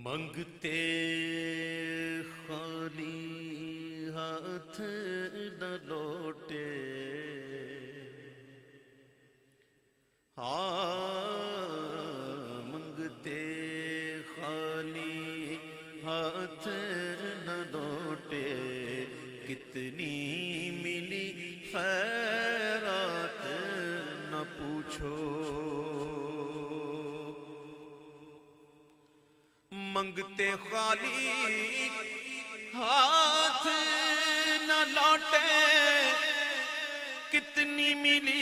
منگتے خالی ہاتھ نہ لوٹے، منگتے خالی ہاتھ نہ لوٹے، کتنی ملی خیرات نہ پوچھو۔ منگتے خالی ہاتھ نہ لوٹے، کتنی ملی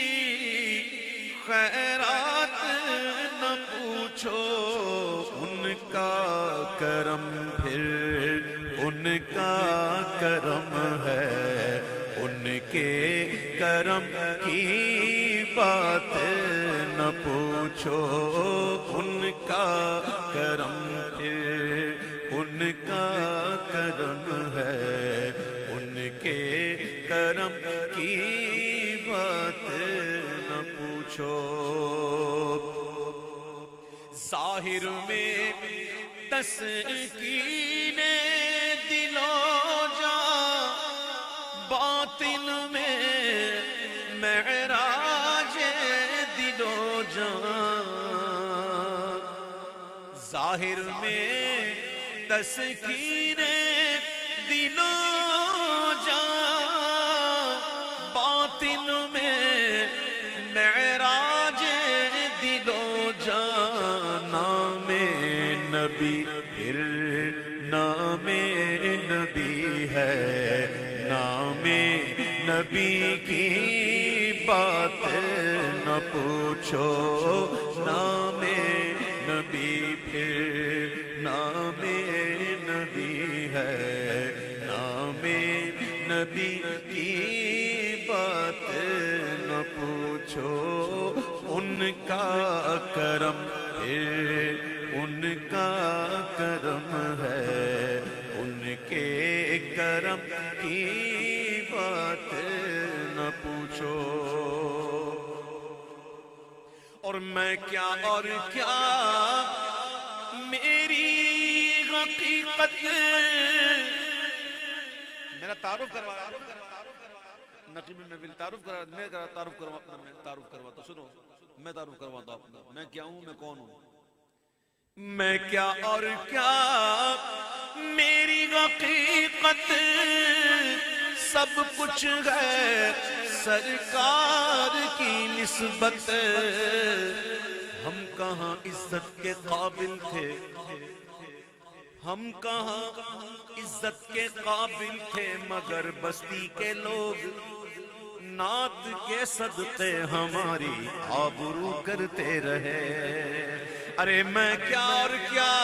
خیرات نہ پوچھو۔ ان کا کرم پھر ان کا کرم ہے، ان کے کرم کی بات نہ پوچھو۔ ان کا کرم پھر ان کا کرم ہے، ان کے کرم کی بات نہ پوچھو۔ ظاہر میں تسکین دل و جاں، باطن میں معراج دل و جاں۔ ظاہر میں تسکین دل و جاں، باطن میں معراج دل و جاں۔ نام نبی پھر نام نبی ہے، نام نبی کی بات نہ پوچھو۔ نام نبی پھر نام نبی ہے، نام نبی کی بات نہ پوچھو۔ ان کا کرم پھر ان کا کرم ہے، ان کے کرم کی بات نہ پوچھو۔ اور میں کیا اور کیا میری حقیقت، میرا تعارف کروا نقیب نبیل تعارف کروا، میں تعارف کرواتا، سنو میں تعارف کرواتا اپنا، میں کیا ہوں، میں کون ہوں۔ میں کیا اور کیا میری حقیقت، سب کچھ ہے سرکار کی نسبت۔ ہم کہاں عزت کے قابل تھے، ہم کہاں عزت کے قابل تھے، مگر بستی کے لوگ نعت کے صدقے ہماری آبرو کرتے رہے۔ ارے میں کیا اور کیا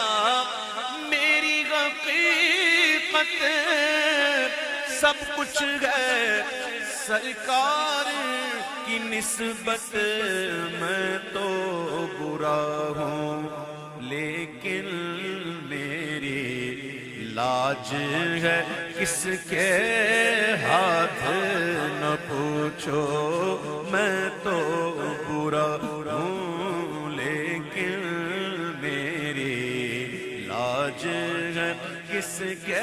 میری حقیقت، سب کچھ ہے سرکار کی نسبت۔ میں تو برا ہوں لیکن میری لاج ہے کس کے ہاتھ نہ پوچھو۔ میں تو برا ہوں لیکن میری لاج ہے کس کے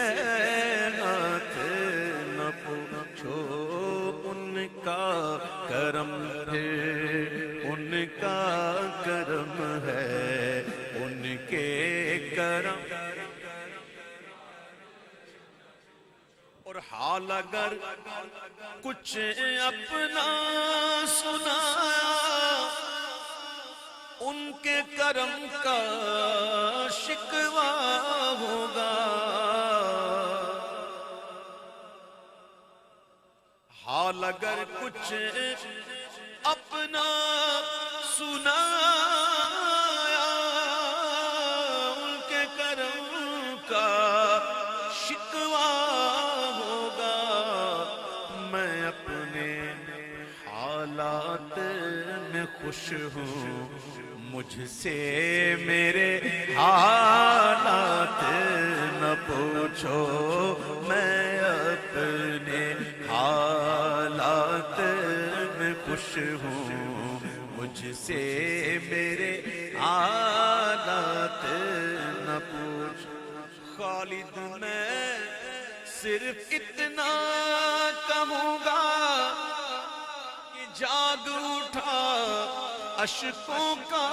ہاتھ نہ پوچھو۔ ان کا کرم پھر ان کا کرم ہے، ان کے کرم۔ اور حال اگر کچھ اپنا سنایا، ان کے کرم کا شکوہ ہوگا۔ حال اگر کچھ اپنا سنایا، ان کے کرم کا شکوہ ہوگا۔ میں اپنے حالات میں خوش ہوں، مجھ سے میرے حالات نہ پوچھو۔ میں اپنے حالات میں خوش ہوں، مجھ سے میرے حالات نہ پوچھ خالد میں صرف اتنا کہوں گا کہ جاگ اٹھا اشکوں کا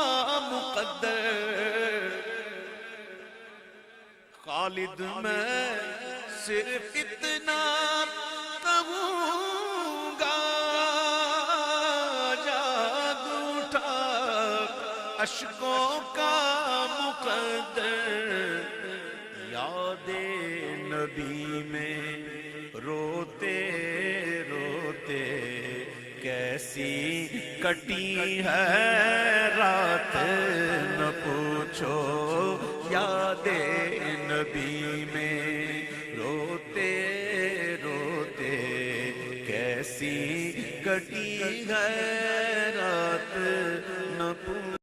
مقدر خالد میں صرف اتنا کہوں گا جاگ اٹھا اشکوں کا مقدر یاد نبی میں روتے روتے کیسی کٹی ہے رات نہ پوچھو یاد نبی میں روتے روتے کیسی کٹی ہے رات نہ پوچھو